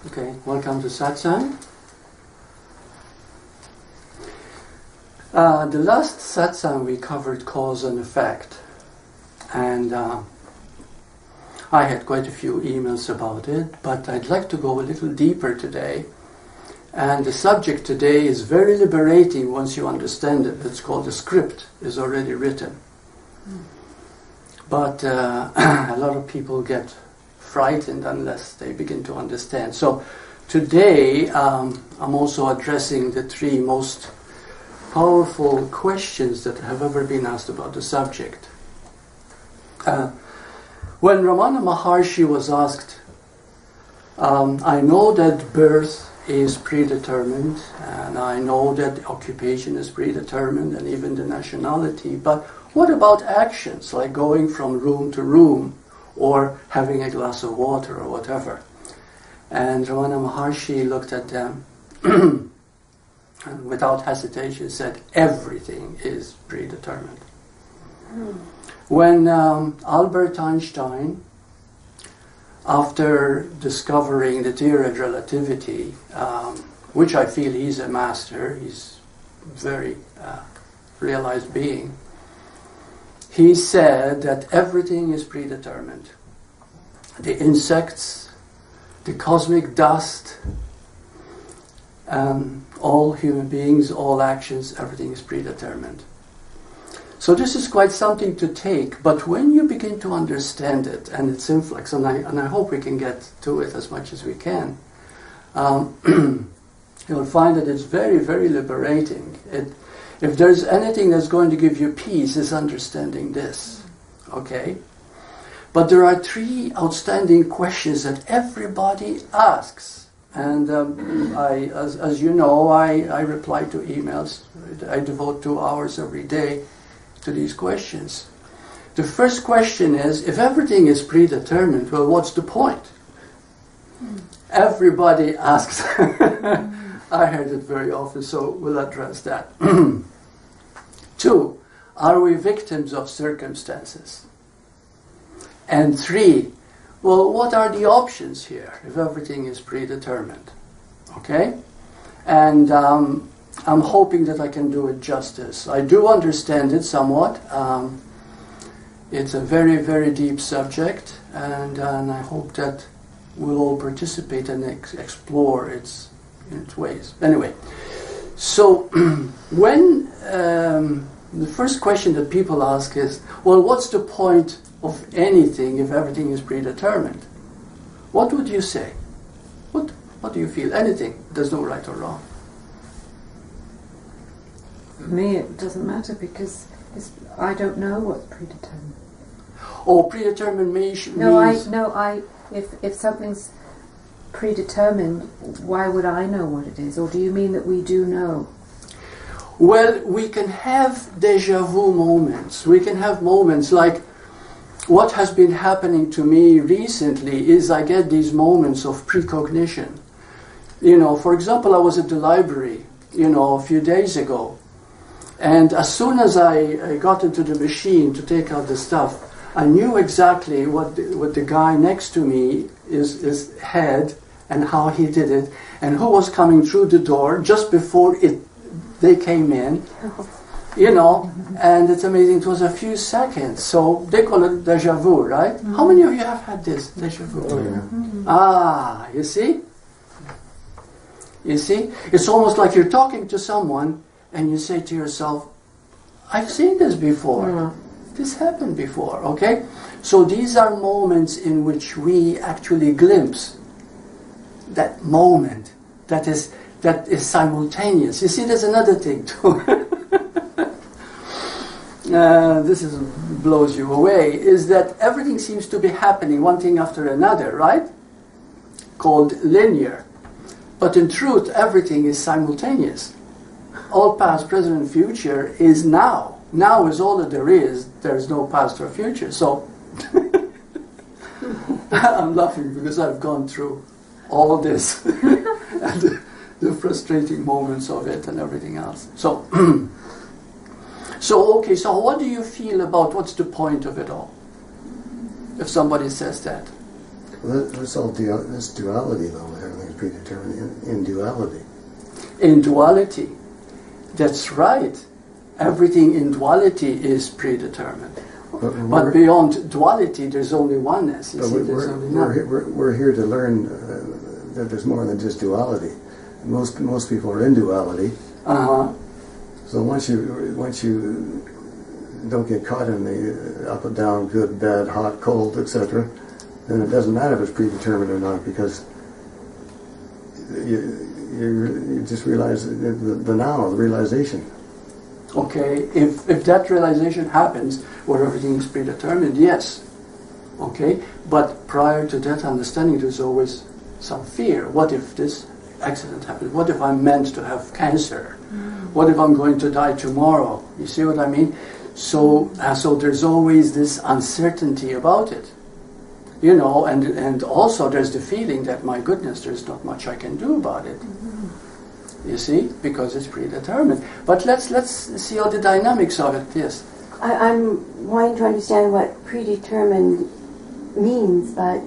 Okay, welcome to Satsang. The last Satsang we covered cause and effect, and I had quite a few emails about it, but I'd like to go a little deeper today. And the subject today is very liberating once you understand it. It's called the script is already written. But a lot of people get frightened unless they begin to understand. So today I'm also addressing the three most powerful questions that have ever been asked about the subject. When Ramana Maharshi was asked, I know that birth is predetermined, and I know that occupation is predetermined, and even the nationality, but what about actions, like going from room to room, or having a glass of water, or whatever? And Ramana Maharshi looked at them, and without hesitation said, everything is predetermined. When Albert Einstein, after discovering the theory of relativity, which I feel he's a master, he's a very realized being, he said that everything is predetermined. The insects, the cosmic dust, all human beings, all actions, everything is predetermined. So this is quite something to take, but when you begin to understand it and its influx, and I hope we can get to it as much as we can, you'll find that it's very, very liberating. If there's anything that's going to give you peace, is understanding this, okay? But there are three outstanding questions that everybody asks. And as you know, I reply to emails. I devote 2 hours every day to these questions. The first question is, if everything is predetermined, well, what's the point? Everybody asks. I heard it very often, so we'll address that. 2, are we victims of circumstances? And 3, well, what are the options here if everything is predetermined? Okay? And I'm hoping that I can do it justice. I do understand it somewhat. It's a very, very deep subject, and I hope that we'll all participate and explore its ways. Anyway, so when the first question that people ask is, well, what's the point of anything if everything is predetermined? What would you say? What do you feel? Anything. There's no right or wrong. For me, it doesn't matter because I don't know what's predetermined. Oh, predetermined means... If something's predetermined, why would I know what it is? Or do you mean that we do know? Well, we can have deja vu moments. We can have moments like what has been happening to me recently is I get these moments of precognition. For example, I was at the library, a few days ago. And as soon as I got into the machine to take out the stuff, I knew exactly what the guy next to me is had and how he did it, and who was coming through the door just before they came in, and it's amazing. It was a few seconds, so they call it deja vu, right? Mm-hmm. How many of you have had this deja vu? Oh, yeah. Mm-hmm. You see? It's almost like you're talking to someone and you say to yourself, I've seen this before. Mm-hmm. This happened before, okay? So these are moments in which we actually glimpse that moment that is simultaneous. You see, there's another thing too. This blows you away, is that everything seems to be happening one thing after another, right? Called linear. But in truth, everything is simultaneous. All past, present, and future is now. Now is all that there is. There's no past or future. So I'm laughing because I've gone through all this and the frustrating moments of it and everything else. So what do you feel about what's the point of it all? If somebody says that. Well, there's duality, though. Everything's predetermined in duality. In duality, that's right. Everything in duality is predetermined. But beyond duality, there's only oneness. You see, we're here to learn that there's more than just duality. Most people are in duality. So once you don't get caught in the up and down, good, bad, hot, cold, etc., then it doesn't matter if it's predetermined or not, because you just realize the now, the realization. Okay, if that realization happens where everything is predetermined, yes. Okay, but prior to that understanding, there's always some fear. What if this accident happens? What if I'm meant to have cancer? What if I'm going to die tomorrow? You see what I mean? So there's always this uncertainty about it. You know, and also there's the feeling that, my goodness, there's not much I can do about it. You see, because it's predetermined. But let's see all the dynamics of it. Yes. I'm wanting to understand what predetermined means, but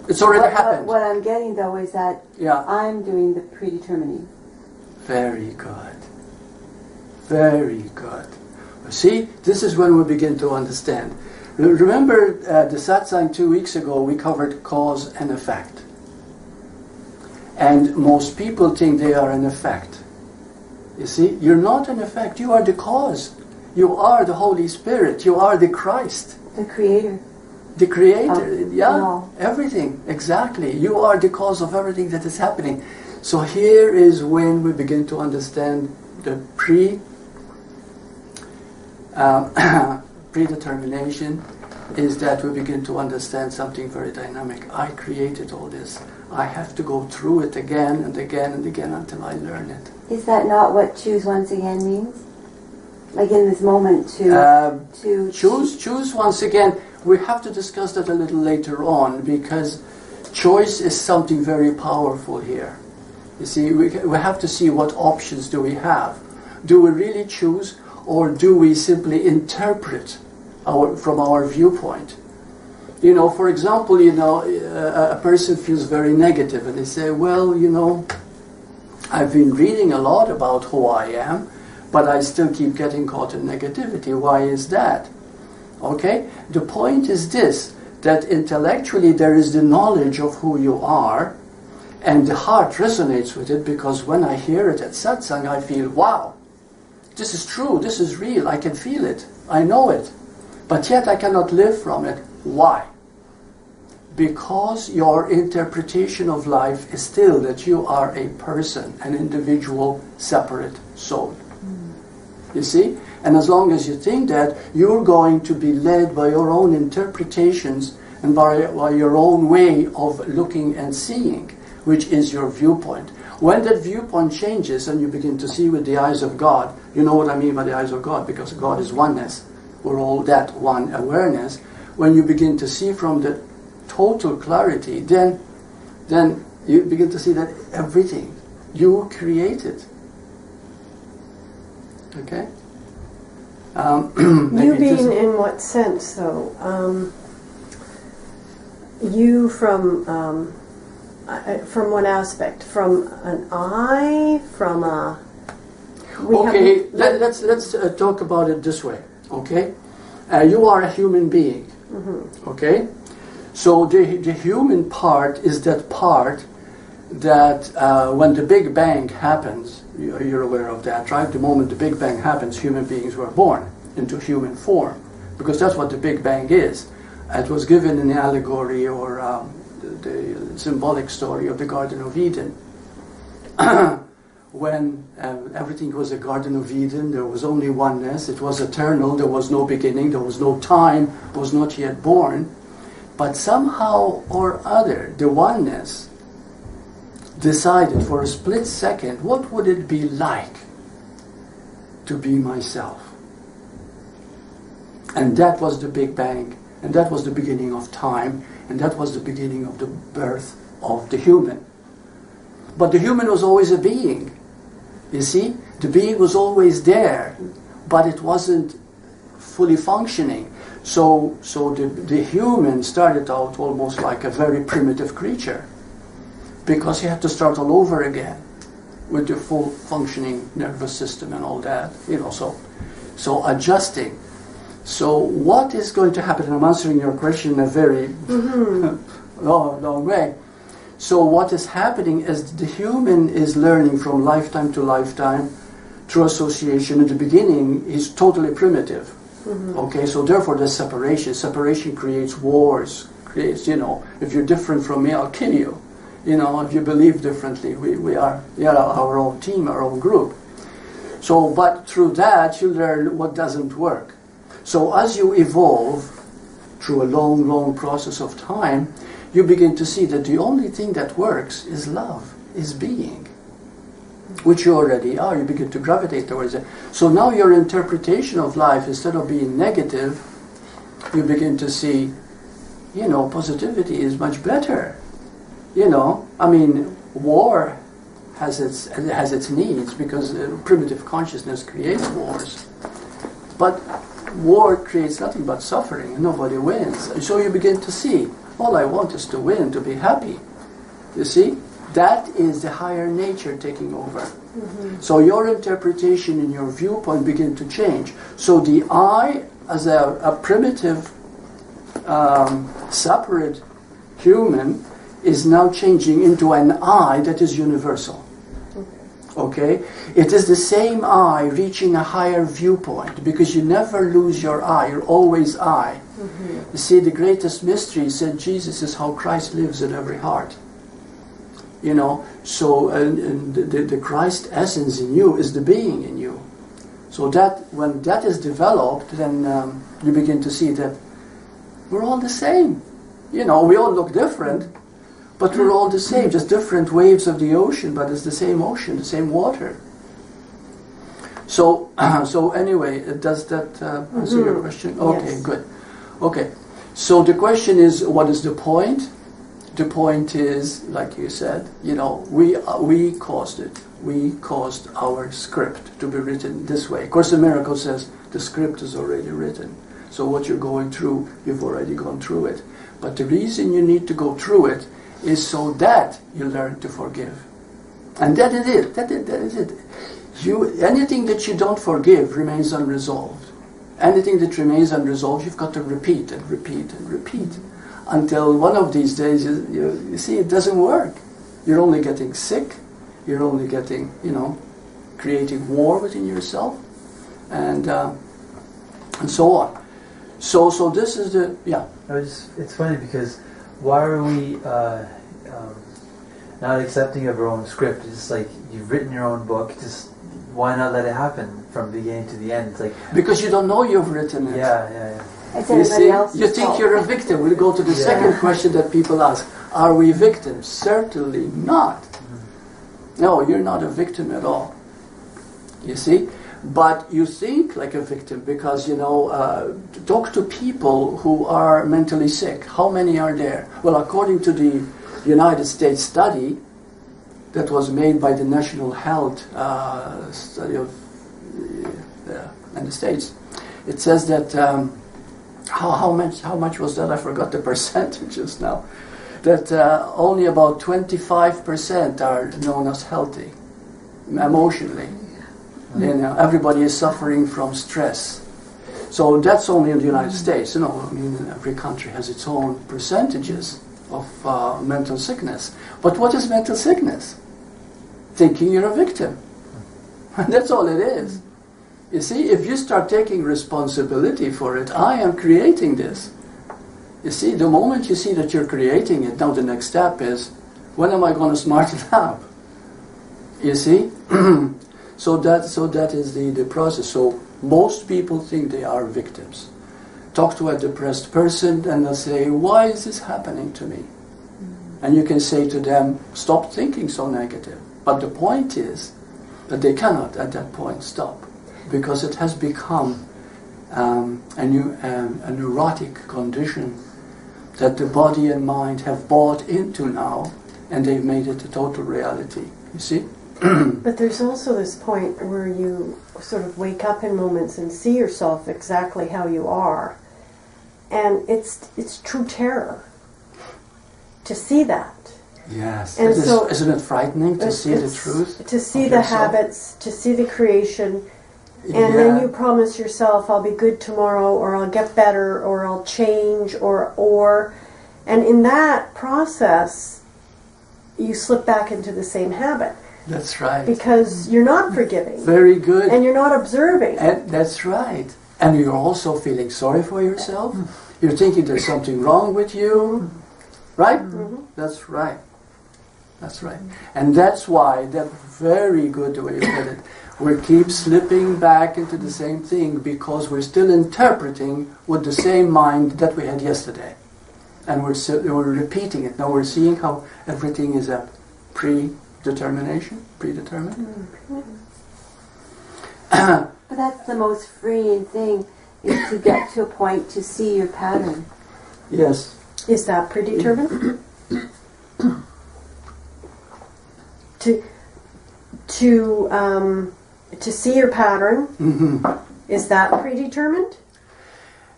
it's already happened. What I'm getting though is that I'm doing the predetermining. Very good. Very good. See, this is when we begin to understand. Remember the satsang 2 weeks ago, we covered cause and effect. And most people think they are an effect. You see, you're not an effect, you are the cause. You are the Holy Spirit, you are the Christ. The Creator. The Creator, everything, exactly. You are the cause of everything that is happening. So here is when we begin to understand the predetermination, is that we begin to understand something very dynamic. I created all this. I have to go through it again and again and again until I learn it. Is that not what choose once again means? Like in this moment to choose once again. We have to discuss that a little later on, because choice is something very powerful here. You see, we have to see what options do we have. Do we really choose, or do we simply interpret from our viewpoint? You know, for example, you know, a person feels very negative and they say, well, you know, I've been reading a lot about who I am, but I still keep getting caught in negativity. Why is that? Okay? The point is this, that intellectually there is the knowledge of who you are, and the heart resonates with it, because when I hear it at satsang, I feel, wow, this is true, this is real, I can feel it, I know it. But yet I cannot live from it. Why? Because your interpretation of life is still that you are a person, an individual, separate soul. You see? And as long as you think that, you're going to be led by your own interpretations and by your own way of looking and seeing, which is your viewpoint. When that viewpoint changes and you begin to see with the eyes of God, you know what I mean by the eyes of God, because God is oneness. We're all that one awareness. When you begin to see from the total clarity, then you begin to see that everything you created. Okay? You being in what sense, though? You from what aspect? From an I? From a... Let's talk about it this way. Okay? You are a human being. Mm-hmm. Okay? So the human part is that part that when the Big Bang happens, you're aware of that, right? The moment the Big Bang happens, human beings were born into human form, because that's what the Big Bang is. It was given in the allegory or the symbolic story of the Garden of Eden. When everything was a Garden of Eden, there was only oneness, it was eternal, there was no beginning, there was no time, was not yet born. But somehow or other, the oneness decided for a split second, what would it be like to be myself? And that was the Big Bang, and that was the beginning of time, and that was the beginning of the birth of the human. But the human was always a being. You see, the being was always there, but it wasn't fully functioning. So the human started out almost like a very primitive creature, because you have to start all over again with your full functioning nervous system and all that, so adjusting. So what is going to happen, and I'm answering your question in a very long way. So what is happening is the human is learning from lifetime to lifetime through association. In the beginning, he's totally primitive. Okay, so therefore there's separation. Separation creates wars, creates, if you're different from me, I'll kill you. If you believe differently, we are our own team, our own group. So, but through that, you learn what doesn't work. So as you evolve through a long, long process of time, you begin to see that the only thing that works is love, is being, which you already are. You begin to gravitate towards it. So now your interpretation of life, instead of being negative, you begin to see, positivity is much better. War has its needs, because primitive consciousness creates wars. But war creates nothing but suffering, and nobody wins. And so you begin to see, all I want is to win, to be happy. You see? That is the higher nature taking over. So your interpretation and your viewpoint begin to change. So the I, as a primitive, separate human, is now changing into an I that is universal. Okay? It is the same I reaching a higher viewpoint, because you never lose your I, you're always I. You see, the greatest mystery, said Jesus, is how Christ lives in every heart. So and the Christ essence in you is the being in you. So that when that is developed, then you begin to see that we're all the same. We all look different, but we're all the same, just different waves of the ocean, but it's the same ocean, the same water. So anyway, does that answer your question? Okay, yes. Good. Okay, so the question is, what is the point? The point is, like you said, we caused it. We caused our script to be written this way. Course in Miracles says the script is already written. So what you're going through, you've already gone through it. But the reason you need to go through it is so that you learn to forgive. And that is it. That is it. Anything that you don't forgive remains unresolved. Anything that remains unresolved, you've got to repeat and repeat and repeat. Until one of these days, you see, it doesn't work. You're only getting sick. You're only getting, creating war within yourself, and so on. So this is the, It's funny because why are we not accepting of our own script? It's just like, you've written your own book. Just why not let it happen from beginning to the end? It's like, because you don't know you've written it. Yeah. You see, you think you're a victim. We'll go to the second question that people ask. Are we victims? Certainly not. No, you're not a victim at all. You see? But you think like a victim because, talk to people who are mentally sick. How many are there? Well, according to the United States study that was made by the National Health Study of in the States, it says that how much was that? I forgot the percentages now. That only about 25% are known as healthy emotionally. Everybody is suffering from stress. So that's only in the United States. Every country has its own percentages of mental sickness. But what is mental sickness? Thinking you're a victim. That's all it is. You see, if you start taking responsibility for it, I am creating this. You see, the moment you see that you're creating it, now the next step is, when am I going to smarten up? You see? So that is the process. So most people think they are victims. Talk to a depressed person and they'll say, why is this happening to me? And you can say to them, stop thinking so negative. But the point is that they cannot at that point stop, because it has become a neurotic condition that the body and mind have bought into now, and they've made it a total reality. You see? But there's also this point where you sort of wake up in moments and see yourself exactly how you are, and it's true terror to see that. Yes. And so isn't it frightening to see the it's truth? To see of the yourself? habits, to see the creation, and then you promise yourself, I'll be good tomorrow, or I'll get better, or I'll change, or. And in that process, you slip back into the same habit. That's right. Because you're not forgiving. Very good. And you're not observing. And that's right. And you're also feeling sorry for yourself. You're thinking there's something wrong with you. Right? Mm-hmm. That's right. That's right. And that's why, that very good way you put it, we keep slipping back into the same thing because we're still interpreting with the same mind that we had yesterday. And we're repeating it. Now we're seeing how everything is a predetermined. But that's the most freeing thing, is to get to a point to see your pattern. Yes. Is that predetermined? To see your pattern, is that predetermined?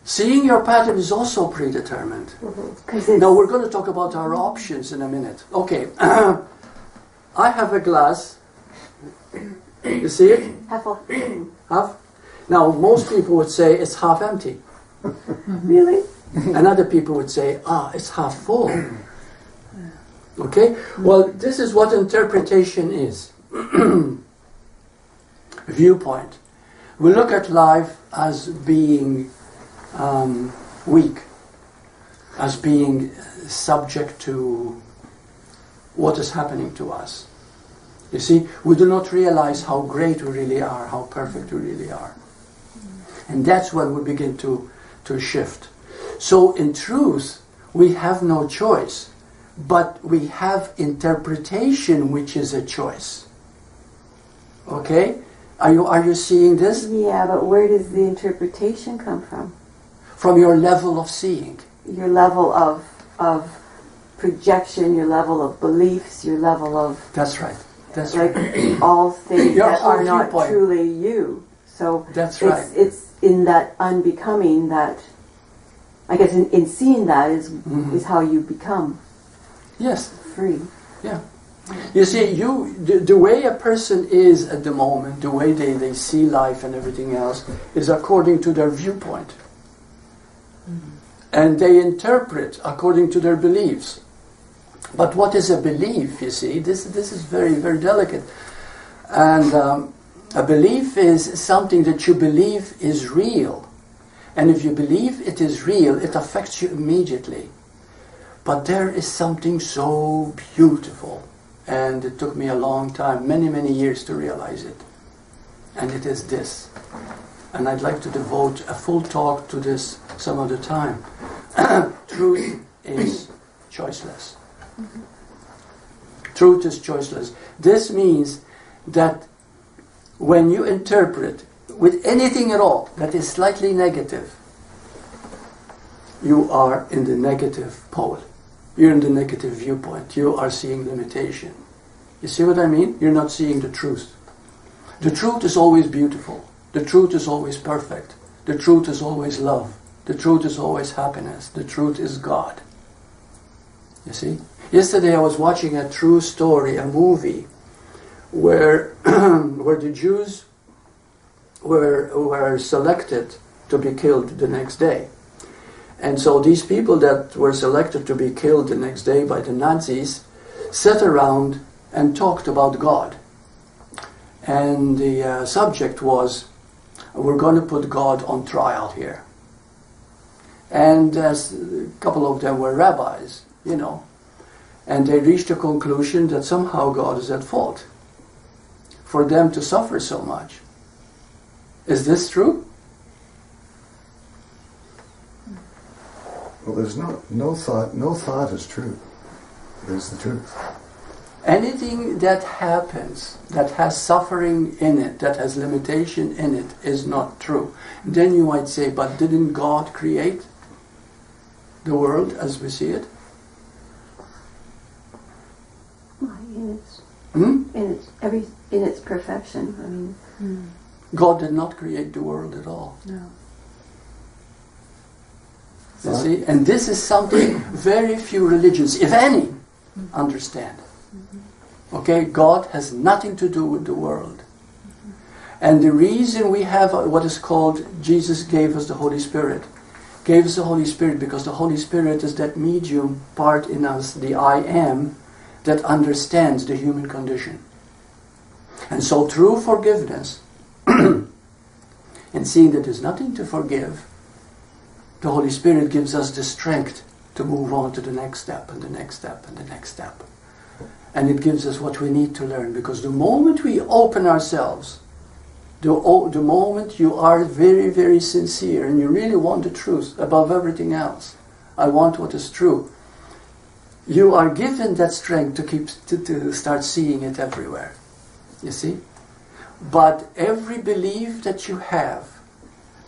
Seeing your pattern is also predetermined. Now we're going to talk about our options in a minute. Okay, I have a glass. You see it? Half full. Half. Now most people would say it's half empty. Really? And other people would say, it's half full. Okay? Well, this is what interpretation is. Viewpoint. We look at life as being weak, as being subject to what is happening to us. You see, we do not realize how great we really are, how perfect we really are. And that's when we begin to shift. So in truth, we have no choice, but we have interpretation, which is a choice. Okay? Are you seeing this? Yeah, but where does the interpretation come from? From your level of seeing. Your level of projection, your level of beliefs, your level of... That's right. That's like right. all things Your that whole are not viewpoint. truly you. So That's right. It's in that unbecoming that, I guess in seeing that is how you become Yes. free. Yeah. You see, the way a person is at the moment, the way they see life and everything else, is according to their viewpoint. And they interpret according to their beliefs. But what is a belief, you see? This is very, very delicate. And a belief is something that you believe is real. And if you believe it is real, it affects you immediately. But there is something so beautiful. And it took me a long time, many, many years to realize it. And it is this. And I'd like to devote a full talk to this some other time. Truth is choiceless. Truth is choiceless. This means that when you interpret with anything at all that is slightly negative, you are in the negative pole. You're in the negative viewpoint. You are seeing limitation. You see what I mean? You're not seeing the truth. The truth is always beautiful. The truth is always perfect. The truth is always love. The truth is always happiness. The truth is God. You see? Yesterday I was watching a true story, a movie, where the Jews were selected to be killed the next day. And so these people that were selected to be killed the next day by the Nazis sat around and talked about God. And the subject was, we're going to put God on trial here. And a couple of them were rabbis, you know. And they reached a conclusion that somehow God is at fault for them to suffer so much. Is this true? Well, there's no thought is true. There's the truth. Anything that happens, that has suffering in it, that has limitation in it, is not true. Then you might say, but didn't God create the world as we see it? In its perfection. I mean, God did not create the world at all. No. You see? And this is something very few religions, if any, understand. Okay, God has nothing to do with the world. And the reason we have what is called, Jesus gave us the Holy Spirit. Gave us the Holy Spirit because the Holy Spirit is that medium part in us, the I am, that understands the human condition. And so through forgiveness, and seeing that there's nothing to forgive, the Holy Spirit gives us the strength to move on to the next step and the next step and the next step. And it gives us what we need to learn, because the moment we open ourselves, the moment you are very, very sincere and you really want the truth above everything else, I want what is true, you are given that strength to start seeing it everywhere. You see? But every belief that you have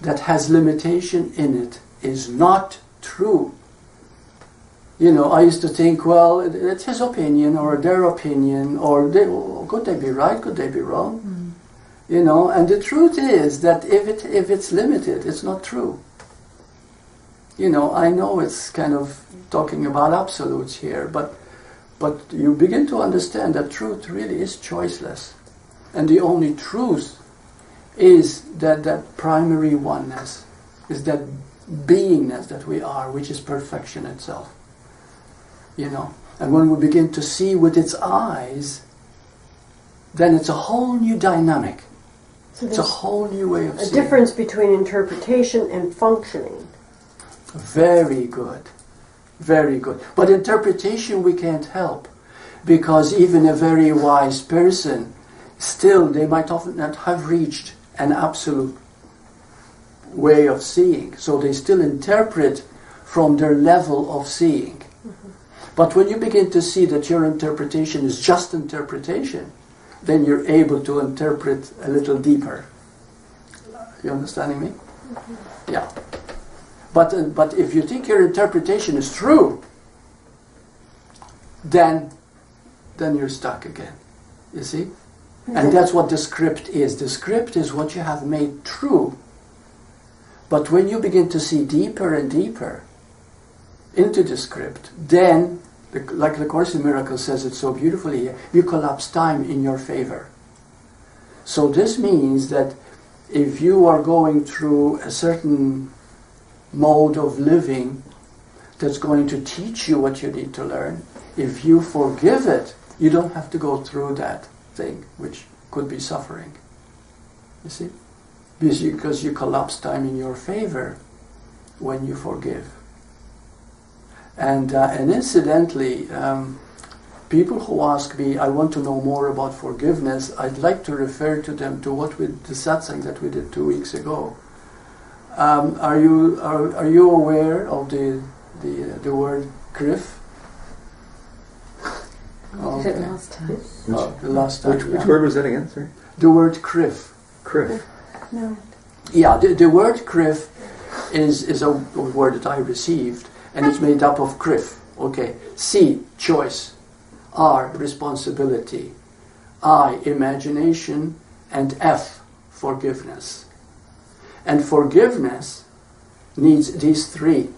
that has limitation in it is not true. You know, I used to think, well, it's his opinion or their opinion, or could they be right, could they be wrong? You know, and the truth is that if it's limited, it's not true. You know, I know it's kind of talking about absolutes here, but you begin to understand that truth really is choiceless. And the only truth is that primary oneness, is that beingness that we are, which is perfection itself. You know, and when we begin to see with its eyes, then it's a whole new dynamic. So it's a whole new way of seeing. A difference between interpretation and functioning. Very good. Very good. But interpretation we can't help, because even a very wise person, still they might often not have reached an absolute way of seeing. So they still interpret from their level of seeing. But when you begin to see that your interpretation is just interpretation, then you're able to interpret a little deeper. You understanding me? Yeah. But if you think your interpretation is true, then you're stuck again. You see? And that's what the script is. The script is what you have made true. But when you begin to see deeper and deeper into the script, then, like the Course in Miracles says it so beautifully, you collapse time in your favor. So this means that if you are going through a certain mode of living that's going to teach you what you need to learn, if you forgive it, you don't have to go through that thing, which could be suffering. You see? Because you collapse time in your favor when you forgive. And incidentally, people who ask me, I want to know more about forgiveness, I'd like to refer to them to the satsang that we did 2 weeks ago. Are you aware of the word krif? We did it last time. The last time. Which word was that again? Sorry. The word krif. Krif. No. Yeah, the word krif is a word that I received, and it's made up of krif. Okay, C, choice. R, responsibility. I, imagination. And F, forgiveness. And forgiveness needs these three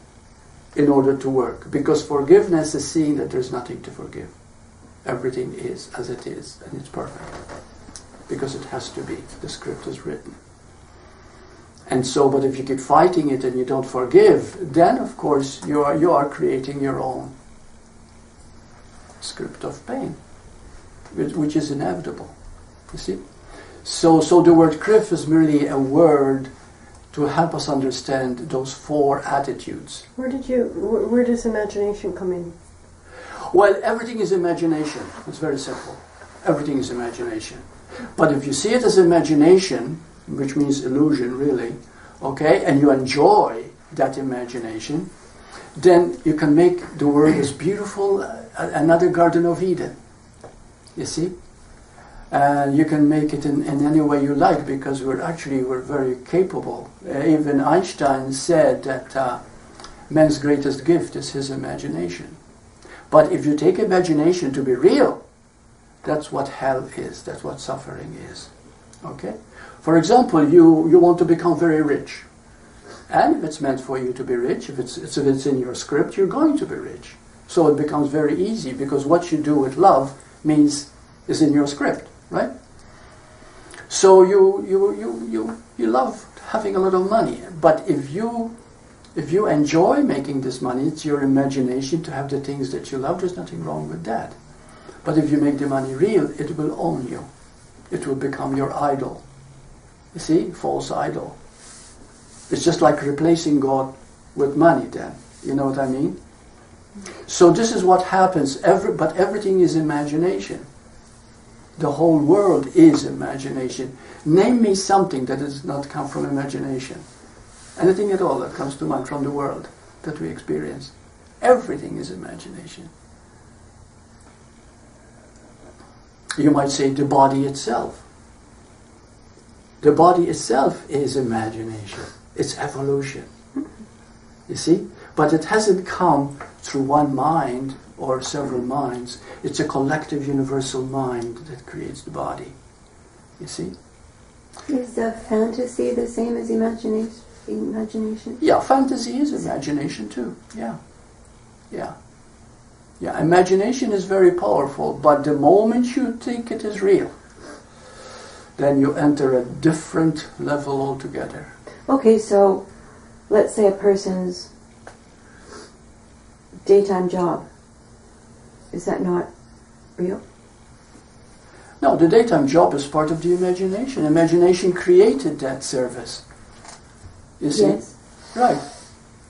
in order to work. Because forgiveness is seeing that there's nothing to forgive. Everything is as it is, and it's perfect. Because it has to be. The script is written. And so, but if you keep fighting it and you don't forgive, then of course you are creating your own script of pain, which is inevitable. You see? So the word krif is merely a word to help us understand those four attitudes. Where does imagination come in? Well, everything is imagination. It's very simple. Everything is imagination. But if you see it as imagination, which means illusion really, okay, and you enjoy that imagination, then you can make the world as beautiful, another Garden of Eden. You see? You can make it in any way you like, because we're very capable. Even Einstein said that man's greatest gift is his imagination. But if you take imagination to be real, that's what hell is, that's what suffering is. Okay? For example, you want to become very rich. And if it's meant for you to be rich, if it's in your script, you're going to be rich. So it becomes very easy because what you do with love is in your script, right? So you love having a little money, but if you enjoy making this money, it's your imagination to have the things that you love. There's nothing wrong with that. But if you make the money real, it will own you. It will become your idol. You see, false idol. It's just like replacing God with money. Then you know what I mean. So this is what happens. But everything is imagination. The whole world is imagination. Name me something that does not come from imagination. Anything at all that comes to mind from the world that we experience. Everything is imagination. You might say the body itself. The body itself is imagination. It's evolution. You see? But it hasn't come through one mind or several minds. It's a collective universal mind that creates the body. You see? Is fantasy the same as imagination? Yeah, fantasy is imagination too. Yeah. Imagination is very powerful, but the moment you think it is real, then you enter a different level altogether. Okay, so let's say a person's daytime job. Is that not real? No, the daytime job is part of the imagination. Imagination created that service. You see? Yes. Right.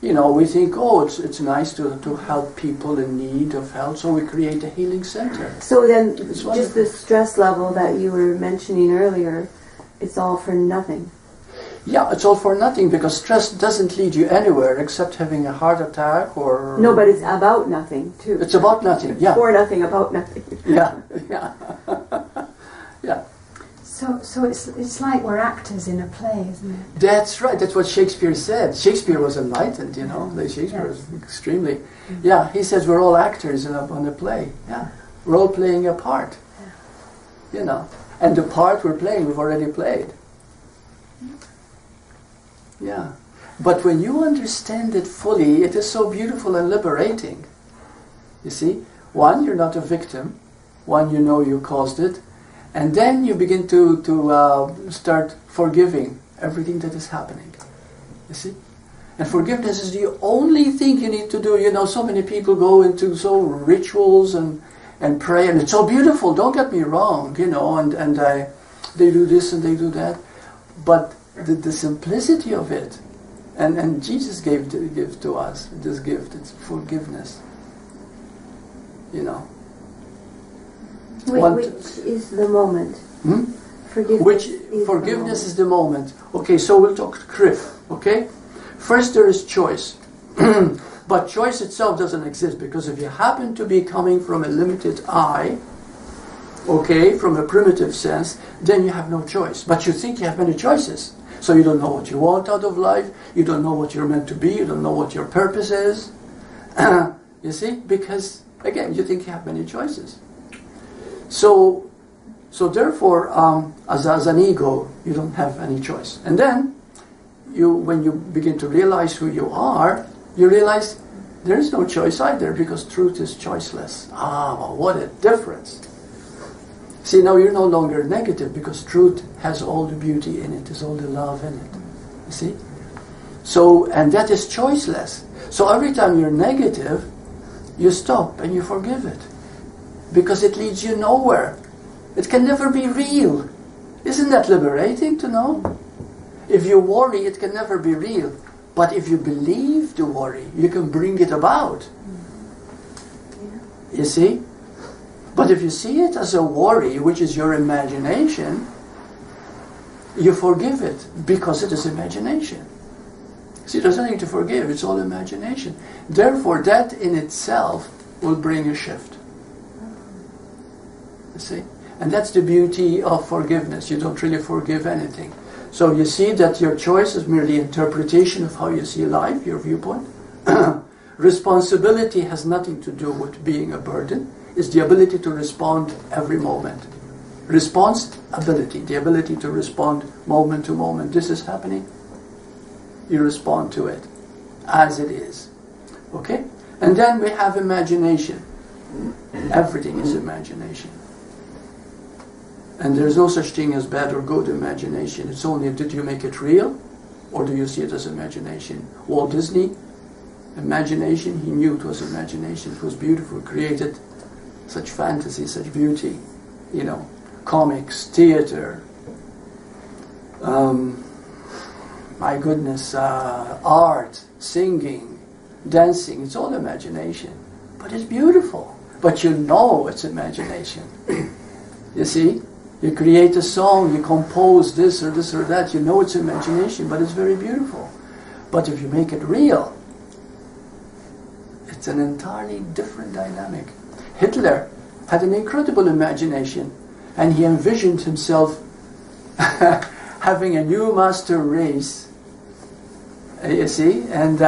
You know, we think, it's nice to help people in need of help, so we create a healing center. So then, just the stress level that you were mentioning earlier, it's all for nothing. Yeah, it's all for nothing because stress doesn't lead you anywhere except having a heart attack or... No, but it's about nothing, too. It's about nothing, yeah. For nothing, about nothing. Yeah. So it's like we're actors in a play, isn't it? That's right. That's what Shakespeare said. Shakespeare was enlightened, you know. Shakespeare was extremely... Yeah, he says we're all actors on a play. Yeah, we're all playing a part. You know. And the part we're playing, we've already played. Yeah. But when you understand it fully, it is so beautiful and liberating. You see? One, you're not a victim. One, you know you caused it. And then you begin to start forgiving everything that is happening. You see? And forgiveness is the only thing you need to do. You know, so many people go into rituals and pray, and it's so beautiful, don't get me wrong, you know, and they do this and they do that. But the simplicity of it, and Jesus gave to us this gift, it's forgiveness. You know. Which is the moment? Forgiveness is the moment. Okay, so we'll talk Krif. Okay, first there is choice, but choice itself doesn't exist because if you happen to be coming from a limited I, okay, from a primitive sense, then you have no choice. But you think you have many choices, so you don't know what you want out of life. You don't know what you're meant to be. You don't know what your purpose is. You see, because again, you think you have many choices. So therefore, as an ego, you don't have any choice. And then, when you begin to realize who you are, you realize there is no choice either because truth is choiceless. Well, what a difference. See, now you're no longer negative because truth has all the beauty in it, has all the love in it. You see? So, and that is choiceless. So every time you're negative, you stop and you forgive it. Because it leads you nowhere. It can never be real. Isn't that liberating to know? If you worry, it can never be real. But if you believe the worry, you can bring it about. You see? But if you see it as a worry, which is your imagination, you forgive it because it is imagination. See, there's nothing to forgive. It's all imagination. Therefore, that in itself will bring a shift. You see? And that's the beauty of forgiveness. You don't really forgive anything. So you see that your choice is merely interpretation of how you see life, your viewpoint. Responsibility has nothing to do with being a burden. It's the ability to respond every moment. Response ability, the ability to respond moment to moment. This is happening. You respond to it as it is. Okay? And then we have imagination. Everything is imagination. And there's no such thing as bad or good imagination. It's only, did you make it real? Or do you see it as imagination? Walt Disney, imagination, he knew it was imagination. It was beautiful, created such fantasy, such beauty. You know, comics, theater, my goodness, art, singing, dancing, it's all imagination. But it's beautiful. But you know it's imagination. You see? You create a song, you compose this or that, you know it's imagination, but it's very beautiful. But if you make it real, it's an entirely different dynamic. Hitler had an incredible imagination, and he envisioned himself having a new master race, you see, and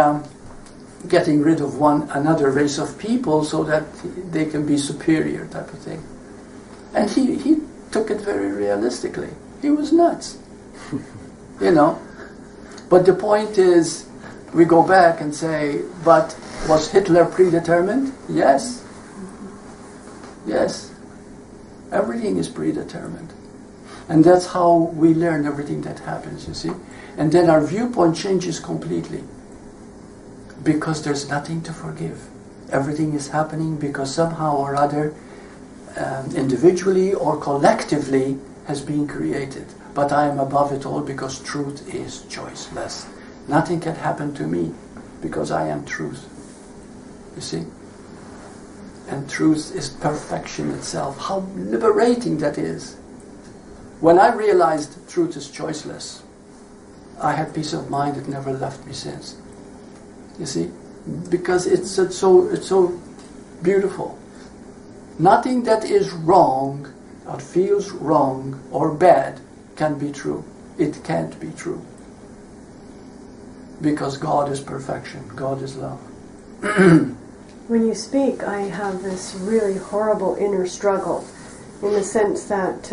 getting rid of another race of people so that they can be superior, type of thing. And he took it very realistically. He was nuts, you know. But the point is, we go back and say, but was Hitler predetermined? Yes. Yes. Everything is predetermined. And that's how we learn everything that happens, you see. And then our viewpoint changes completely. Because there's nothing to forgive. Everything is happening because somehow or other, individually or collectively, has been created. But I am above it all because truth is choiceless. Nothing can happen to me because I am truth. You see? And truth is perfection itself. How liberating that is. When I realized truth is choiceless, I had peace of mind that never left me since. You see? Because it's so beautiful. Nothing that is wrong, or feels wrong or bad, can be true. It can't be true. Because God is perfection. God is love. When you speak, I have this really horrible inner struggle, in the sense that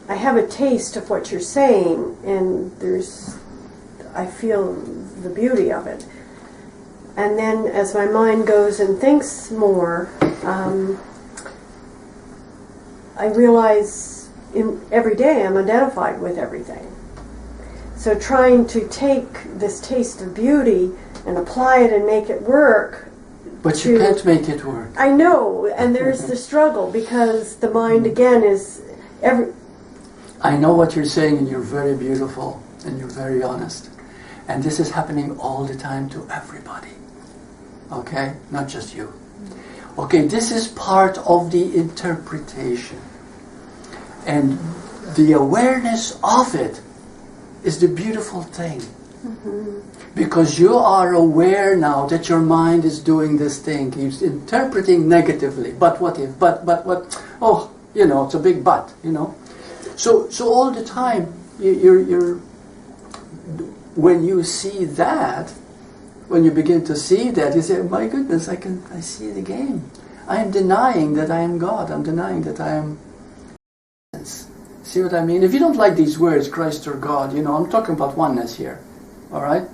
I have a taste of what you're saying, and I feel the beauty of it. And then as my mind goes and thinks more, I realize every day I'm identified with everything. So trying to take this taste of beauty and apply it and make it work. But you can't make it work. I know, and there's the struggle, because the mind again is I know what you're saying, and you're very beautiful, and you're very honest. And this is happening all the time to everybody. Okay? Not just you. Okay, this is part of the interpretation. And the awareness of it is the beautiful thing. Mm-hmm. Because you are aware now that your mind is doing this thing. He's interpreting negatively. But what if? But what? Oh, you know, it's a big but, you know. So all the time, you're when you see that, when you begin to see that, you say, my goodness, I see it again. I am denying that I am God. I'm denying that I am. See what I mean? If you don't like these words, Christ or God, you know, I'm talking about oneness here. All right?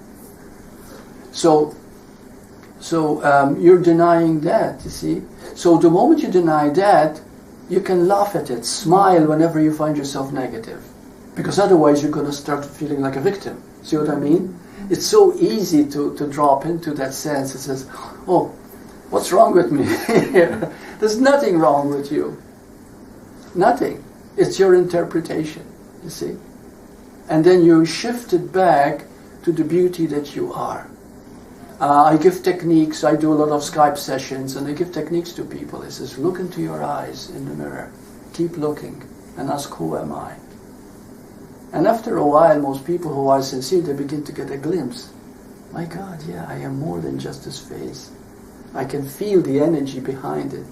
So you're denying that, you see? So the moment you deny that, you can laugh at it, smile whenever you find yourself negative. Because otherwise you're going to start feeling like a victim. See what I mean? It's so easy to drop into that sense. It says, oh, what's wrong with me? There's nothing wrong with you. Nothing. It's your interpretation, you see? And then you shift it back to the beauty that you are. I give techniques, I do a lot of Skype sessions, and I give techniques to people. It says, look into your eyes in the mirror. Keep looking and ask, who am I? And after a while, most people who are sincere, they begin to get a glimpse. My God, yeah, I am more than just this face. I can feel the energy behind it.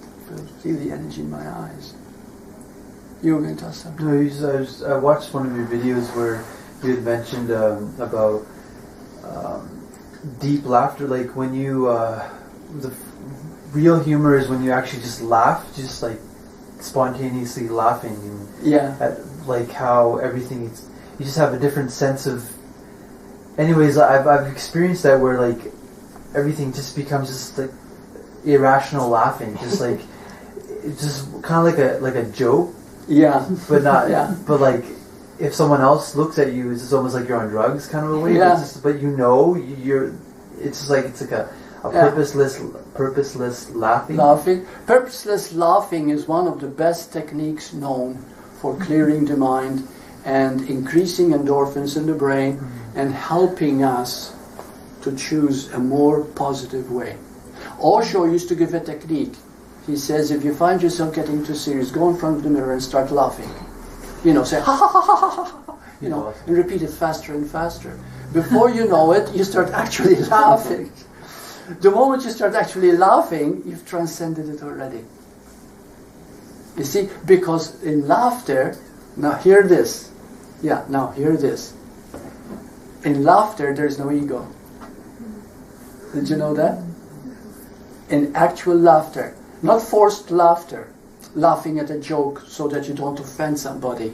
Feel the energy in my eyes. You were going to ask something? No, I watched one of your videos where you had mentioned about deep laughter. Like when you, the real humor is when you actually just laugh, just like spontaneously laughing. And yeah. Like how everything is, you just have a different sense of. Anyways, I've experienced that where like everything just becomes just like irrational laughing, just like it's just kind of like a joke. Yeah. But not. Yeah. But like, if someone else looks at you, it's almost like you're on drugs, kind of a way. Yeah. But you know, you're. It's just like a purposeless laughing. Purposeless laughing is one of the best techniques known for clearing the mind and increasing endorphins in the brain and helping us to choose a more positive way. Osho used to give a technique. He says, if you find yourself getting too serious, go in front of the mirror and start laughing. Say ha ha ha ha ha ha, and repeat it faster and faster. Before you know it, you start actually laughing. The moment you start actually laughing, you've transcended it already. You see, because in laughter, now hear this. Yeah, now hear this. In laughter, there's no ego. Did you know that? In actual laughter, not forced laughter, laughing at a joke so that you don't offend somebody.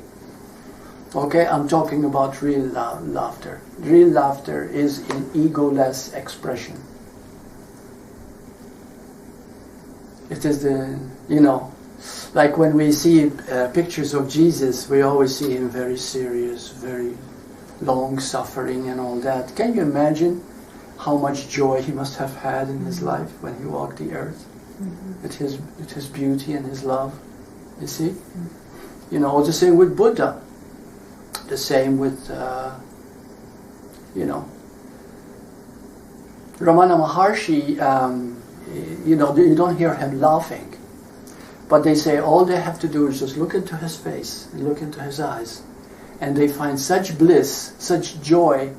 Okay, I'm talking about real laughter. Real laughter is an egoless expression. It is like when we see pictures of Jesus, we always see him very serious, very long suffering and all that. Can you imagine how much joy he must have had in his life when he walked the earth? At his beauty and his love, you see? The same with Buddha. The same with, Ramana Maharshi, you don't hear him laughing. But they say all they have to do is just look into his face and look into his eyes. And they find such bliss, such joy,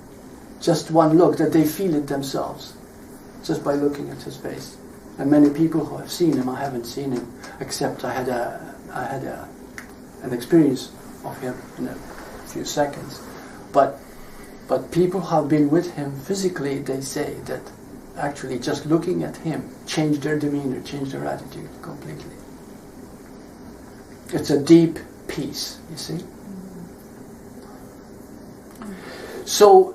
just one look, that they feel it themselves, just by looking at his face. And many people who have seen him, I haven't seen him, except I had an experience of him in a few seconds. But people who have been with him physically, they say that actually just looking at him changed their demeanor, changed their attitude completely. It's a deep peace, you see. So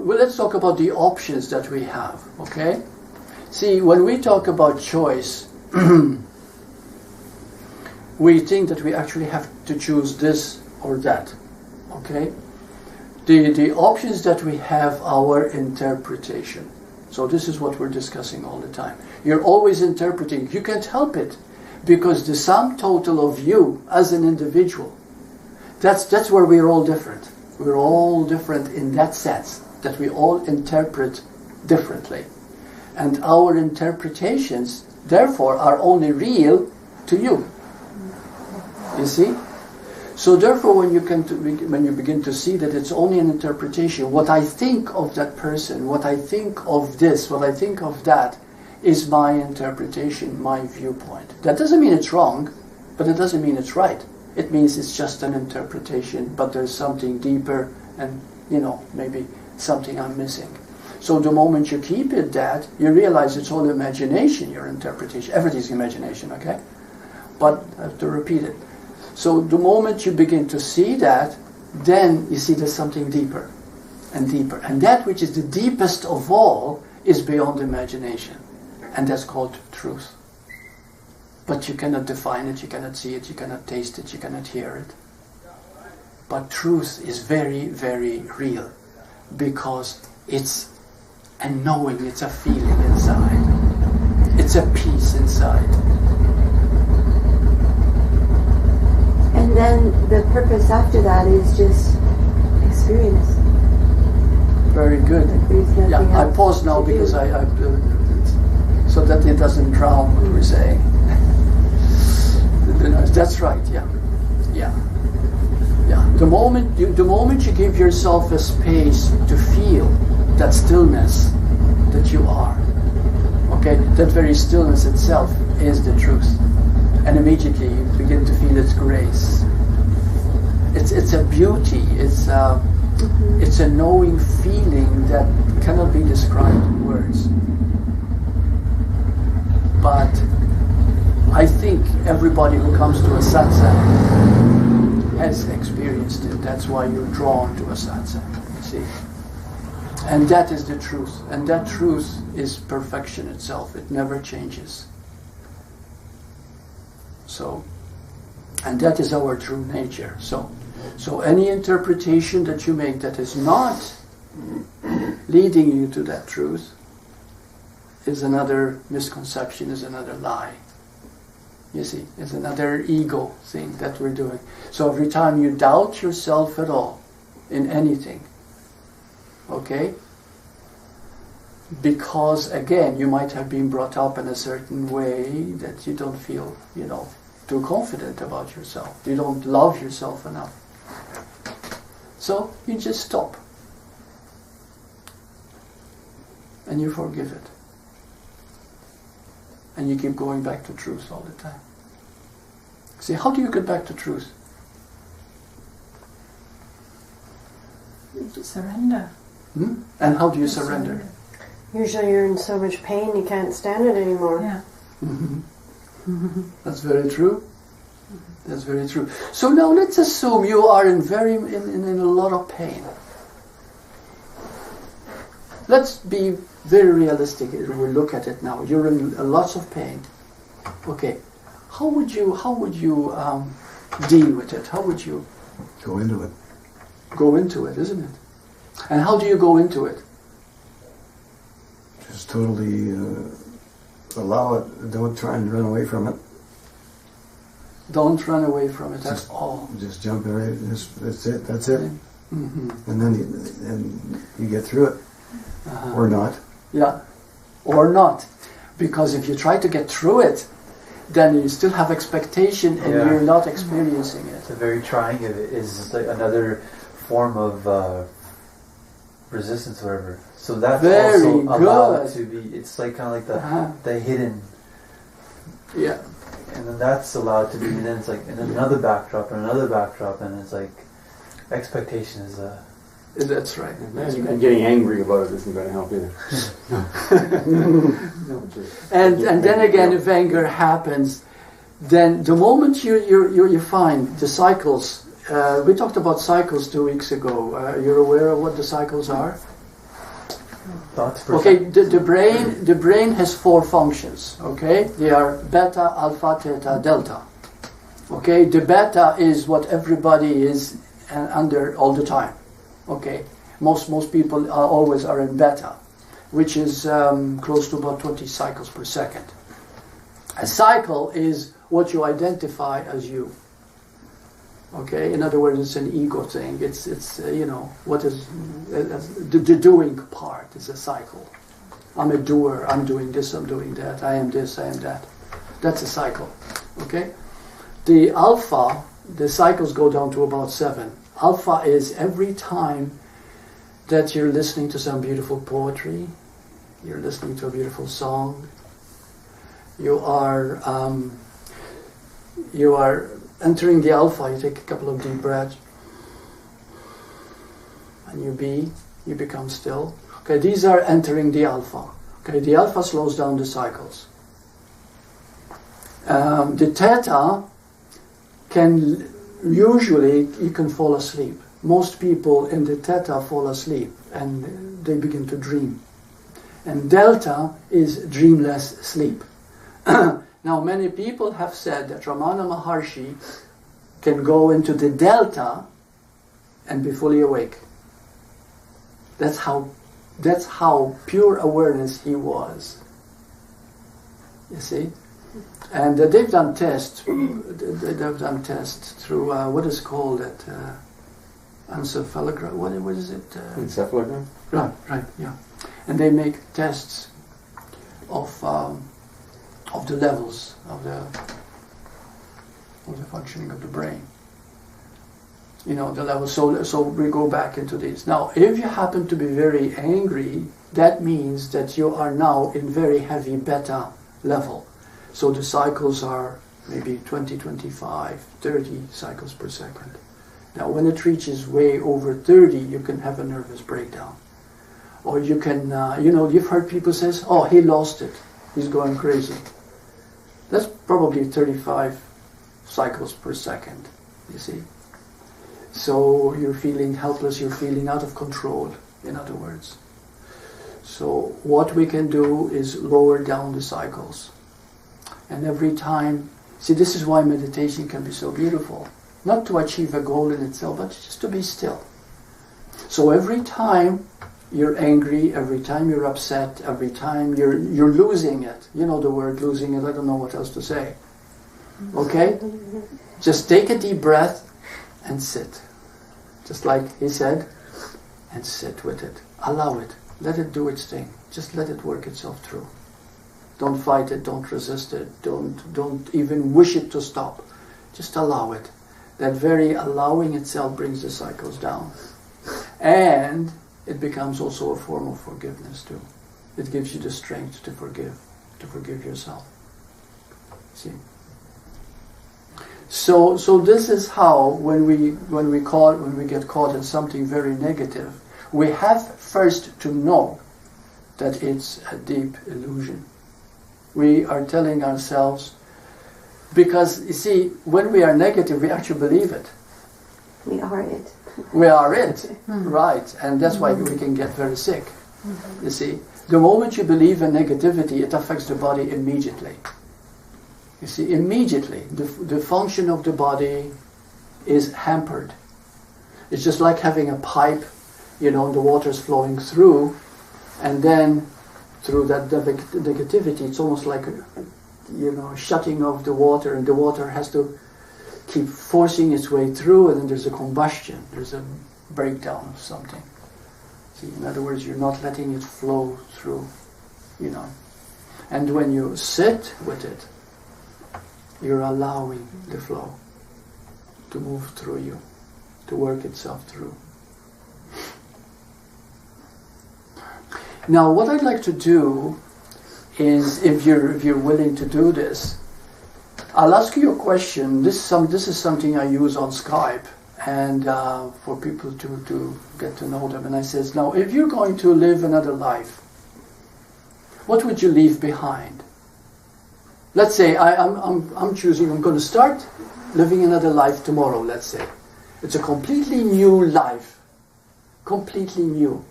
let's talk about the options that we have, okay? See, when we talk about choice, we think that we actually have to choose this or that, okay? The options that we have, our interpretation. So this is what we're discussing all the time. You're always interpreting. You can't help it, because the sum total of you as an individual, that's where we're all different. We're all different in that sense, that we all interpret differently. And our interpretations, therefore, are only real to you. You see? So therefore, when you begin to see that it's only an interpretation, what I think of that person, what I think of this, what I think of that, is my interpretation, my viewpoint. That doesn't mean it's wrong, but it doesn't mean it's right. It means it's just an interpretation, but there's something deeper and, maybe something I'm missing. So the moment you keep it that, you realize it's all imagination, your interpretation. Everything's imagination, okay? But I have to repeat it. So the moment you begin to see that, then you see there's something deeper and deeper. And that which is the deepest of all is beyond imagination. And that's called truth. But you cannot define it, you cannot see it, you cannot taste it, you cannot hear it. But truth is very, very real, because it's a knowing, it's a feeling inside. It's a peace inside. And then the purpose after that is just experience. Very good. Yeah, I pause now because I so that it doesn't drown what we're saying. That's right. Yeah. The moment you give yourself a space to feel that stillness that you are, okay, that very stillness itself is the truth, and immediately you begin to feel its grace. It's a beauty. It's a knowing feeling that cannot be described in words. But I think everybody who comes to a satsang has experienced it. That's why you're drawn to a satsang, you see. And that is the truth. And that truth is perfection itself. It never changes. So, and that is our true nature. So any interpretation that you make that is not leading you to that truth is another misconception, is another lie. You see, is another ego thing that we're doing. So every time you doubt yourself at all in anything, okay? Because again, you might have been brought up in a certain way that you don't feel, too confident about yourself. You don't love yourself enough. So you just stop. And you forgive it. And you keep going back to truth all the time. See, how do you get back to truth? Surrender. And how do you surrender? Usually you're in so much pain you can't stand it anymore. Yeah. That's very true. That's very true. So now let's assume you are in a lot of pain. Let's be very realistic. We'll look at it now. You're in lots of pain. Okay. How would you deal with it? How would you Go into it. go into it, isn't it? And how do you go into it? Just totally allow it. Don't try and run away from it. Don't run away from it at all. Just jump in right. That's it. That's it. Mm-hmm. And then you get through it, or not. Yeah, or not. Because if you try to get through it, then you still have expectation and you're not experiencing it. The very trying of it is like another form of resistance, whatever. So that's Very also allowed good. to be. It's like kind of like the hidden. Yeah. And then that's allowed to be. And then it's like, and then another backdrop and another backdrop, and it's like expectation is a. That's right. And getting angry about it isn't going to help either. And then again, if anger happens, then the moment you find the cycles, we talked about cycles 2 weeks ago. You're aware of what the cycles are? Thoughts. Okay, the brain has 4 functions. Okay, they are beta, alpha, theta, delta. Okay, the beta is what everybody is under all the time. Okay, most people always are in beta, which is close to about 20 cycles per second. A cycle is what you identify as you. Okay, in other words, it's an ego thing. It's what is the doing part is a cycle. I'm a doer. I'm doing this. I'm doing that. I am this. I am that. That's a cycle. Okay, the alpha, the cycles go down to about 7. Alpha is every time that you're listening to some beautiful poetry, you're listening to a beautiful song, you are entering the alpha. You take a couple of deep breaths, and you become still. Okay, these are entering the alpha. Okay, the alpha slows down the cycles. The theta usually you can fall asleep. Most people in the theta fall asleep and they begin to dream. And delta is dreamless sleep. Now many people have said that Ramana Maharshi can go into the delta and be fully awake. That's how pure awareness he was. You see? And they've done tests. They've done tests through what is called that encephalogram. What is it? Encephalogram. Right, yeah. And they make tests of the levels of the functioning of the brain. The levels. So we go back into these. Now, if you happen to be very angry, that means that you are now in very heavy beta level. So the cycles are maybe 20, 25, 30 cycles per second. Now when it reaches way over 30, you can have a nervous breakdown. Or you can, you've heard people say, oh, he lost it. He's going crazy. That's probably 35 cycles per second, you see. So you're feeling helpless, you're feeling out of control, in other words. So what we can do is lower down the cycles. And every time, see, this is why meditation can be so beautiful. Not to achieve a goal in itself, but just to be still. So every time you're angry, every time you're upset, every time you're losing it. You know the word losing it, I don't know what else to say. Okay? Just take a deep breath and sit. Just like he said, and sit with it. Allow it. Let it do its thing. Just let it work itself through. Don't fight it, don't resist it, don't even wish it to stop. Just allow it. That very allowing itself brings the cycles down. And it becomes also a form of forgiveness too. It gives you the strength to forgive yourself. See? So this is how when we get caught in something very negative, we have first to know that it's a deep illusion. We are telling ourselves, because you see, when we are negative, we actually believe it. We are it. We are it, right? And that's why we can get very sick. You see, the moment you believe in negativity, it affects the body immediately. You see, immediately, the function of the body is hampered. It's just like having a pipe, the water's flowing through, and then through that negativity, it's almost like, shutting off the water, and the water has to keep forcing its way through, and then there's a combustion, there's a breakdown of something. See, in other words, you're not letting it flow through, And when you sit with it, you're allowing the flow to move through you, to work itself through. Now, what I'd like to do is, if you're willing to do this, I'll ask you a question. This is something I use on Skype, and for people to get to know them. And I says, now, if you're going to live another life, what would you leave behind? Let's say I'm choosing. I'm going to start living another life tomorrow. Let's say it's a completely new life, completely new.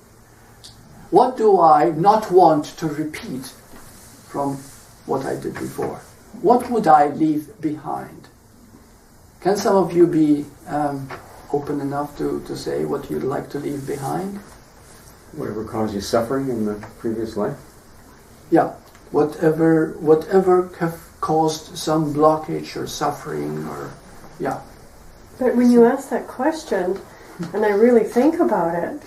What do I not want to repeat from what I did before? What would I leave behind? Can some of you be open enough to say what you'd like to leave behind? Whatever caused you suffering in the previous life? Yeah, whatever have caused some blockage or suffering, or yeah. But when you ask that question, and I really think about it,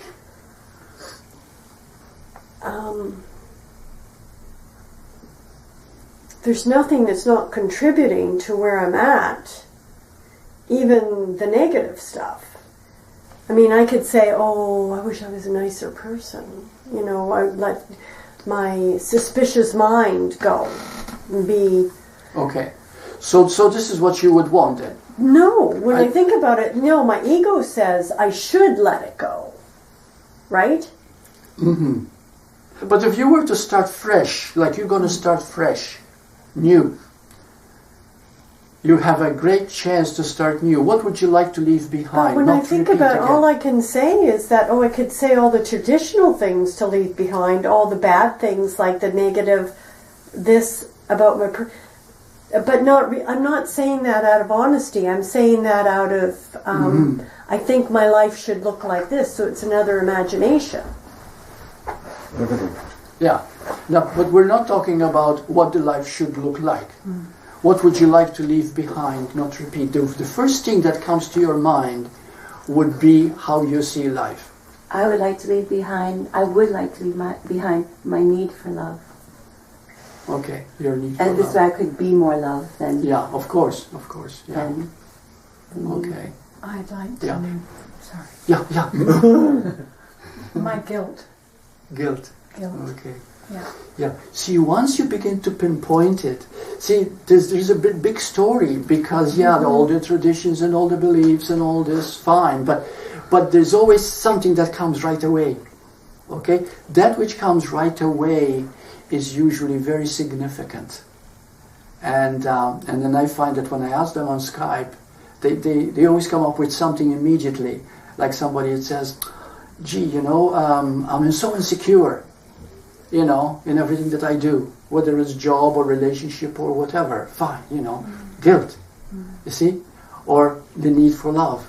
there's nothing that's not contributing to where I'm at, even the negative stuff. I mean, I could say, oh, I wish I was a nicer person. I would let my suspicious mind go and be... Okay. So this is what you would want then? No, when I think about it, no, my ego says I should let it go. Right? Mm-hmm. But if you were to start fresh, like you're going to start fresh, new, you have a great chance to start new. What would you like to leave behind? But when I think about it, all I can say is that, I could say all the traditional things to leave behind, all the bad things, like the negative, this about my... But I'm not saying that out of honesty. I'm saying that out of, I think my life should look like this, so it's another imagination. Yeah. No, but we're not talking about what the life should look like. What would you like to leave behind, not repeat? The first thing that comes to your mind would be how you see life. I would like to leave behind behind my need for love. Okay, your need for love. And so I could be more love than... Yeah, of course, yeah. Okay. I'd like to... Yeah. Sorry. Yeah. My guilt. Guilt. Okay. Yeah. See, once you begin to pinpoint it, there's a big story, because all the traditions and all the beliefs and all this, fine, but there's always something that comes right away. Okay, that which comes right away is usually very significant, and then I find that when I ask them on Skype, they always come up with something immediately, like somebody that says, "Gee, I'm so insecure." you know, in everything that I do, whether it's job or relationship or whatever, fine, you know, guilt, you see, or the need for love.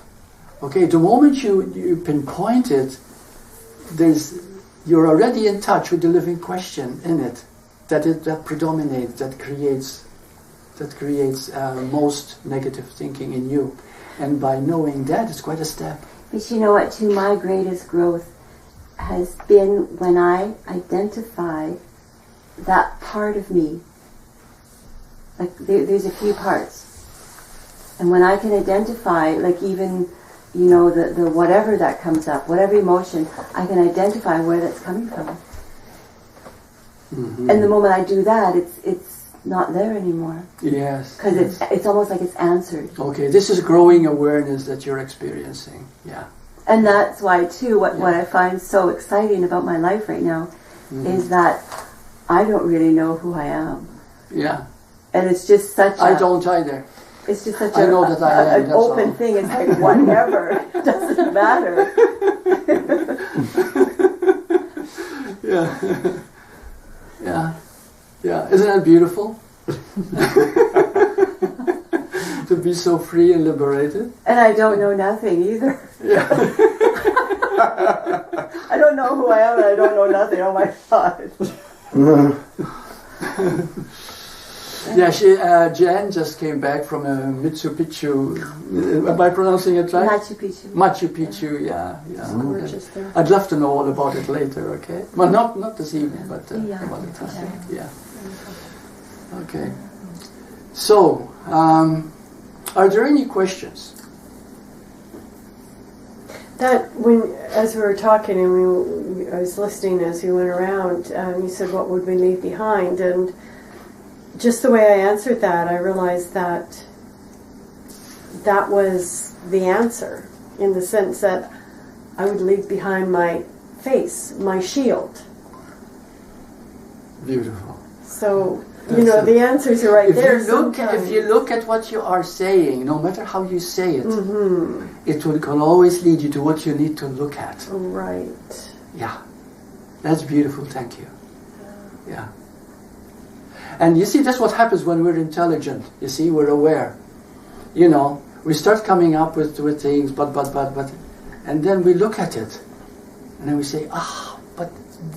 Okay, the moment you pinpoint it, you're already in touch with the living question in it, that predominates, that creates most negative thinking in you. And by knowing that, it's quite a step. But you know what, too, my greatest growth has been when I identify that part of me. Like, there's a few parts. And when I can identify, like even, you know, the whatever that comes up, whatever emotion, I can identify where that's coming from. Mm-hmm. And the moment I do that, it's not there anymore. Yes. Because it's almost like it's answered. Okay, this is growing awareness that you're experiencing. Yeah. And that's why, too, what I find so exciting about my life right now is that I don't really know who I am. Yeah. And it's just such I don't either. It's just such I know that I am, an that's open all. thing. It's like, whatever. It doesn't matter. Yeah. Yeah. Yeah. Isn't that beautiful? To be so free and liberated. And I don't know nothing either. Yeah. I don't know who I am and I don't know nothing. Oh my God. Yeah, Jen just came back from Machu Picchu. Am I pronouncing it right? Machu Picchu. Machu Picchu, yeah. Gorgeous there. I'd love to know all about it later, okay? Well, not this evening, but another time. Yeah. Okay. So, are there any questions? That as we were talking and I was listening as you went around, you said, "What would we leave behind?" And just the way I answered that, I realized that was the answer, in the sense that I would leave behind my face, my shield. Beautiful. So, the answers are right there. If you look at what you are saying, no matter how you say it, it can always lead you to what you need to look at. Right. Yeah. That's beautiful, thank you. Yeah. And you see, that's what happens when we're intelligent. You see, we're aware. We start coming up with things, but, and then we look at it, and then we say, but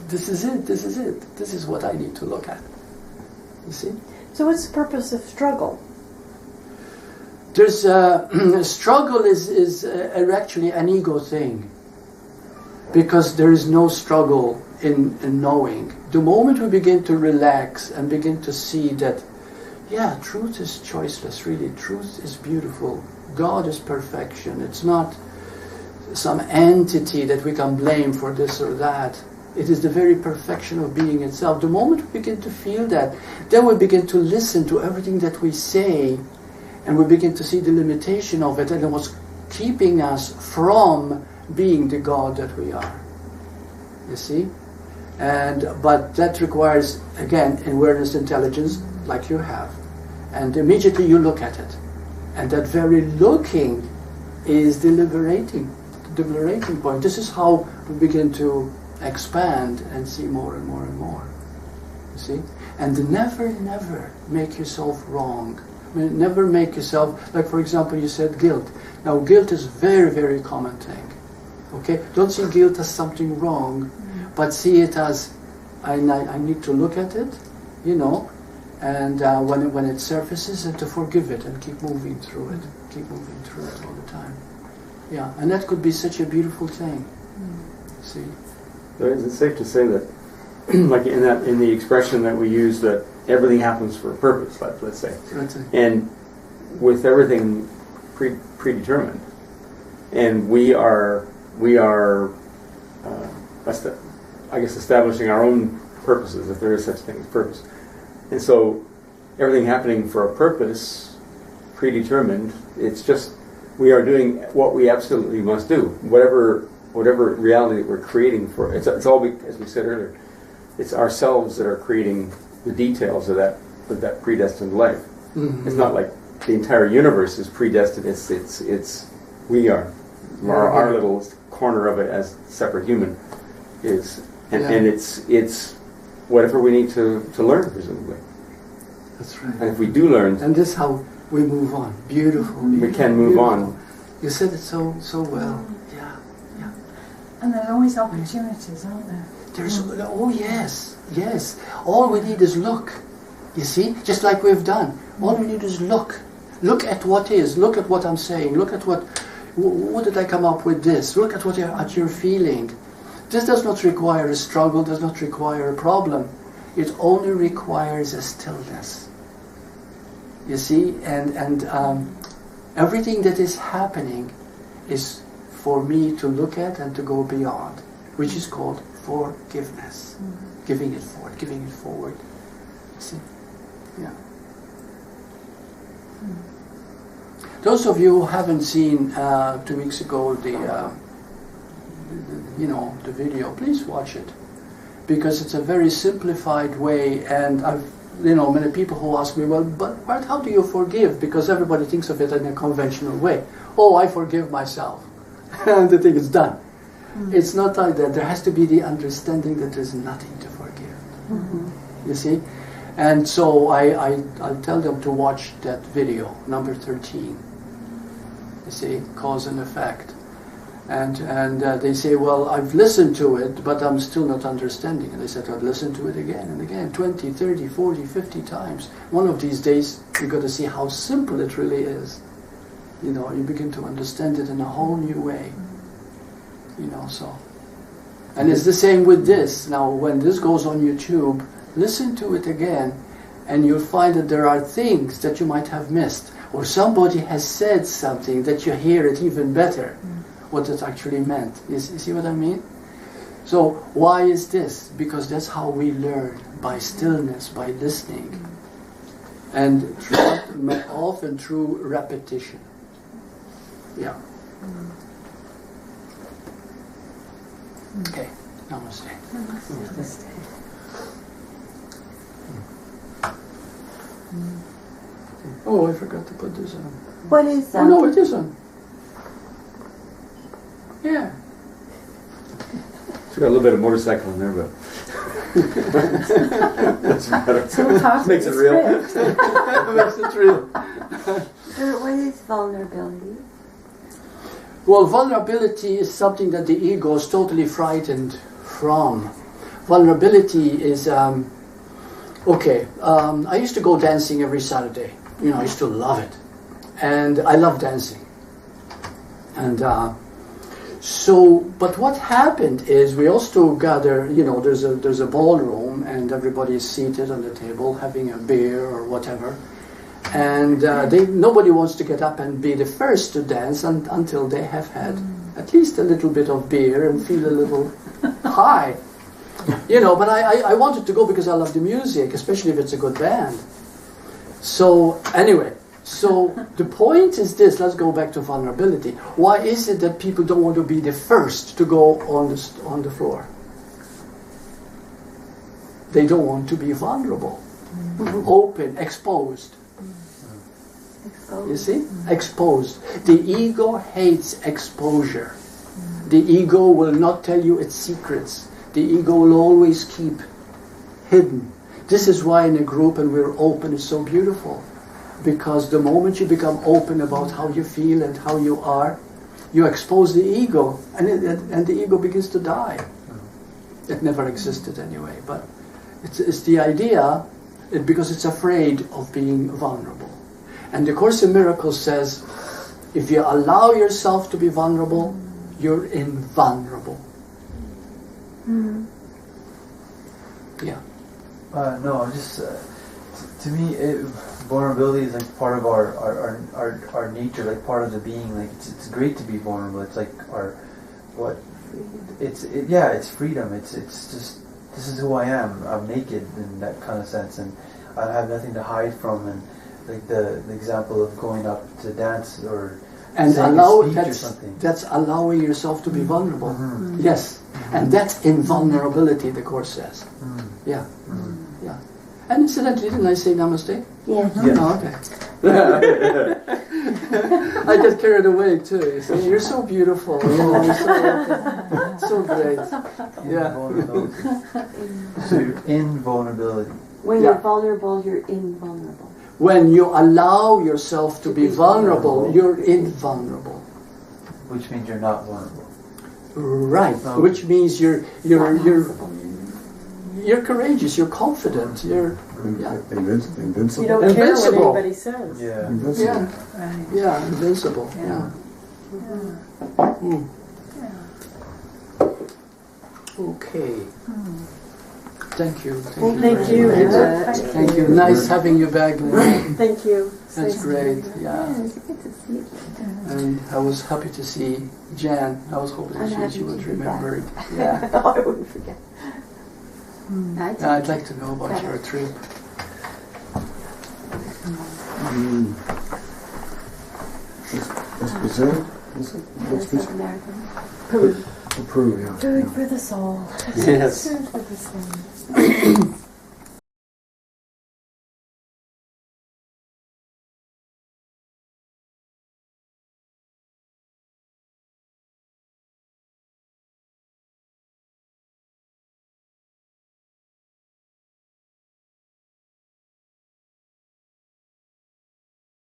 this is it. This is what I need to look at. You see? So what's the purpose of struggle? There's struggle is actually an ego thing, because there is no struggle in knowing. The moment we begin to relax and begin to see that, yeah, truth is choiceless, really. Truth is beautiful. God is perfection. It's not some entity that we can blame for this or that. It is the very perfection of being itself. The moment we begin to feel that, then we begin to listen to everything that we say, and we begin to see the limitation of it and what's keeping us from being the God that we are. You see? But that requires, again, awareness, intelligence, like you have. And immediately you look at it. And that very looking is the liberating point. This is how we begin to expand and see more and more and more. You see? And never make yourself wrong. I mean, never make yourself, like for example you said guilt. Now guilt is a very, very common thing. Okay? Don't see guilt as something wrong, but see it as, I need to look at it, and when it surfaces, and to forgive it and keep moving through it. Keep moving through it all the time. Yeah, and that could be such a beautiful thing. See? So is it safe to say that, like in the expression that we use, that everything happens for a purpose, let's say, and with everything predetermined, and we are establishing our own purposes, if there is such thing as purpose, and so everything happening for a purpose, predetermined. It's just we are doing what we absolutely must do, whatever reality that we're creating for. It's all, as we said earlier, it's ourselves that are creating the details of that predestined life. It's not like the entire universe is predestined. It's we are our little corner of it as separate human is, and it's whatever we need to learn, presumably. That's right. And if we do learn, And this is how we move on. Beautiful. we can move beautiful. on. You said it so well. Yeah. And there's always opportunities, aren't there? There's oh yes. All we need is look. You see, just like we've done. All we need is look. Look at what is. Look at what I'm saying. Look at what did I come up with this? Look at what you're feeling. This does not require a struggle. Does not require a problem. It only requires a stillness. You see, and everything that is happening is for me to look at and to go beyond, which is called forgiveness. Giving it forward. See? Yeah. Those of you who haven't seen 2 weeks ago the video, please watch it, because it's a very simplified way. And I've many people who ask me, well, but Bart, how do you forgive? Because everybody thinks of it in a conventional way. Oh, I forgive myself, and the thing is done. It's not like that. There has to be the understanding that there's nothing to forgive. You see? And so I'll tell them to watch that video, number 13. You see, cause and effect. And they say, well, I've listened to it, but I'm still not understanding. And I said, I'd listen to it again and again, 20, 30, 40, 50 times. One of these days, you've got to see how simple it really is. You begin to understand it in a whole new way. So. And it's the same with this. Now, when this goes on YouTube, listen to it again, and you'll find that there are things that you might have missed. Or somebody has said something that you hear it even better, what it actually meant. You see what I mean? So why is this? Because that's how we learn, by stillness, by listening. And often through repetition. Yeah. Okay. Namaste. Namaste. Oh, I forgot to put this on. What is that? Oh, no, it is on. Yeah. It's got a little bit of motorcycle in there, but doesn't matter. So part Makes of it the real. script. Makes it real. What is vulnerability? Well, vulnerability is something that the ego is totally frightened from. Vulnerability is, I used to go dancing every Saturday. I used to love it. And I love dancing. And but what happened is we also gather, there's a ballroom and everybody is seated on the table having a beer or whatever. And nobody wants to get up and be the first to dance until they have had at least a little bit of beer and feel a little high. But I wanted to go because I love the music, especially if it's a good band. So anyway, the point is this, let's go back to vulnerability. Why is it that people don't want to be the first to go on the floor? They don't want to be vulnerable, open, exposed. You see? Exposed. The ego hates exposure. The ego will not tell you its secrets. The ego will always keep hidden. This is why in a group and we're open is so beautiful. Because the moment you become open about how you feel and how you are, you expose the ego, and the ego begins to die. It never existed anyway, but it's the idea, because it's afraid of being vulnerable. And the Course in Miracles says, if you allow yourself to be vulnerable, you're invulnerable. Yeah. No, just to me, vulnerability is like part of our nature, like part of the being. Like it's great to be vulnerable. It's like it's freedom. It's just, this is who I am. I'm naked in that kind of sense, and I have nothing to hide from. And like the example of going up to dance or saying a speech or something. That's allowing yourself to be vulnerable. Yes, and that's invulnerability. The Course says. Yeah. Yeah. And incidentally, didn't I say namaste? Yes. Oh, okay. I get carried away too. You see, you're so beautiful. You know, you're so great. Yeah. So you're invulnerability. When you're vulnerable, you're invulnerable. When you allow yourself to be vulnerable, you're invulnerable. Which means you're not vulnerable. Right. Okay. Which means you're courageous. You're confident. You're Invincible. You don't care Invincible. what anybody says. Yeah. Invincible. yeah, Right. yeah, invincible. Yeah. Mm. Okay. Thank you. Thank very you. much. Thank you. Nice having you back. Thank you. That's great. Yeah. It's good to see you. And I was happy to see Jan. I was hoping I'm she happy would to be remember it. back. Yeah. No, I wouldn't forget. I'd like to know about your trip. That's Brazil? Is it? What's Brazil? American. Peru, yeah. Food for the soul. Yes. Food for the soul.